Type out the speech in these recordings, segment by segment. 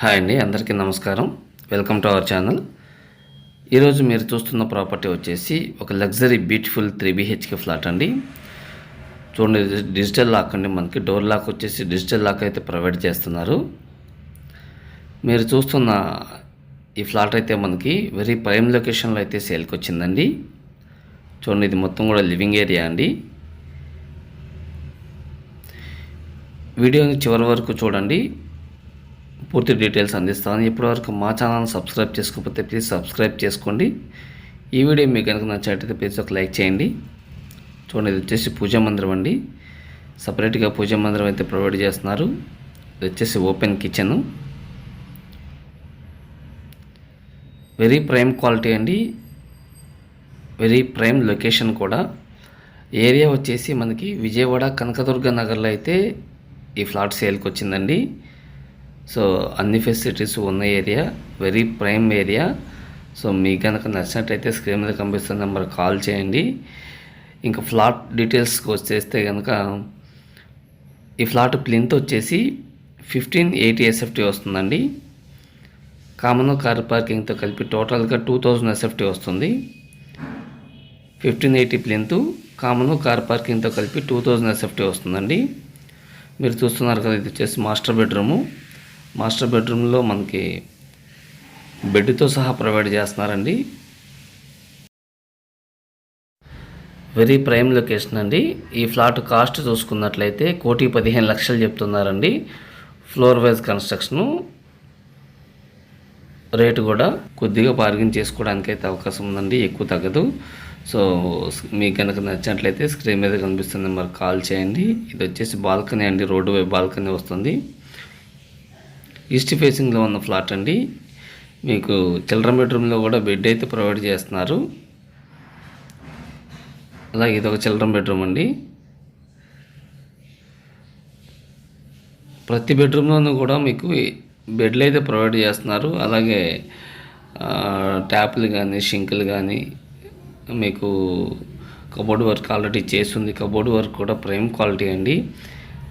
Hi అండి, అందరికీ నమస్కారం. Welcome to our channel. ఈరోజు మీరు చూస్తున్న ప్రాపర్టీ వచ్చేసి ఒక లగ్జరీ బ్యూటిఫుల్ 3 BHK ఫ్లాట్ అండి. చూడండి, డిజిటల్ లాక్ అండి. మనకి డోర్ లాక్ వచ్చేసి డిజిటల్ లాక్ అయితే ప్రొవైడ్ చేస్తున్నారు. మీరు చూస్తున్న ఈ ఫ్లాట్ అయితే మనకి వెరీ ప్రైమ్ లొకేషన్లో అయితే సేల్కి వచ్చిందండి. చూడండి, ఇది మొత్తం కూడా లివింగ్ ఏరియా అండి. వీడియోని చివరి వరకు చూడండి, పూర్తి డీటెయిల్స్ అందిస్తాను. ఇప్పటివరకు మా ఛానల్ సబ్స్క్రైబ్ చేసుకోకపోతే ప్లీజ్ సబ్స్క్రైబ్ చేసుకోండి. ఈ వీడియో మీకు కనుక నచ్చినట్లయితే ప్లీజ్ ఒక లైక్ చేయండి. చూడండి, ఇది వచ్చేసి పూజా మందిరం అండి. సపరేట్గా పూజా మందిరం అయితే ప్రొవైడ్ చేస్తున్నారు. ఇది వచ్చేసి open kitchen. Very prime quality అండి, వెరీ ప్రైమ్ లొకేషన్ కూడా. ఏరియా వచ్చేసి మనకి విజయవాడ కనకదుర్గ నగర్లో అయితే ఈ ఫ్లాట్ సేల్కి వచ్చిందండి. సో అన్ని ఫెసిలిటీస్ ఉన్న area, very prime area. So మీకు కనుక నచ్చినట్టయితే స్క్రీన్ మీద కనిపిస్తున్న నెంబర్ కాల్ చేయండి. ఇంకా ఫ్లాట్ డీటెయిల్స్కి వచ్చేస్తే కనుక ఈ ఫ్లాట్ ప్లింత్ వచ్చేసి 1580 SFT వస్తుందండి. కామన్ కార్ పార్కింగ్తో కలిపి టోటల్గా 2000 SFT వస్తుంది. 1580 ప్లింత్, కామన్ కార్ పార్కింగ్తో కలిపి 2000 SFT వస్తుందండి. మీరు చూస్తున్నారు కదా, ఇది వచ్చేసి మాస్టర్ బెడ్రూము. మాస్టర్ బెడ్రూమ్లో మనకి బెడ్తో సహా ప్రొవైడ్ చేస్తున్నారండి. వెరీ ప్రైమ్ లొకేషన్ అండి. ఈ ఫ్లాట్ కాస్ట్ చూసుకున్నట్లయితే 1,15,00,000 చెప్తున్నారండి. Floor wise construction. రేటు కూడా కొద్దిగా బార్గెన్ చేసుకోవడానికి అయితే అవకాశం ఉందండి, ఎక్కువ తగ్గదు. సో మీకు కనుక నచ్చినట్లయితే స్క్రీన్ మీద కనిపిస్తున్న నెంబర్ కాల్ చేయండి. ఇది వచ్చేసి బాల్కనీ అండి, రోడ్డు వైపు బాల్కనీ వస్తుంది. ఈస్ట్ ఫేసింగ్లో ఉన్న ఫ్లాట్ అండి. మీకు చిల్డ్రన్ బెడ్రూమ్లో కూడా బెడ్ అయితే ప్రొవైడ్ చేస్తున్నారు. అలాగే ఇది ఒక చిల్డ్రన్ బెడ్రూమ్ అండి. ప్రతి బెడ్రూమ్లోనూ కూడా మీకు బెడ్లు అయితే ప్రొవైడ్ చేస్తున్నారు. అలాగే ట్యాప్లు కానీ షింకులు కానీ మీకు కబోర్డ్ వర్క్ ఆల్రెడీ చేస్తుంది. కబోర్డ్ వర్క్ కూడా ప్రైమ్ క్వాలిటీ అండి.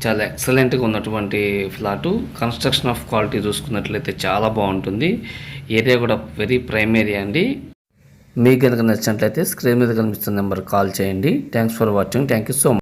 చాలా ఎక్సలెంట్గా ఉన్నటువంటి ఫ్లాటు. కన్స్ట్రక్షన్ ఆఫ్ క్వాలిటీ చూసుకున్నట్లయితే చాలా బాగుంటుంది. ఏరియా కూడా వెరీ ప్రైమ్ ఏరియా అండి. మీకు కనుక నచ్చినట్లయితే స్క్రీన్ మీద కనిపిస్తున్న నెంబర్ కాల్ చేయండి. Thanks for watching. Thank you so much.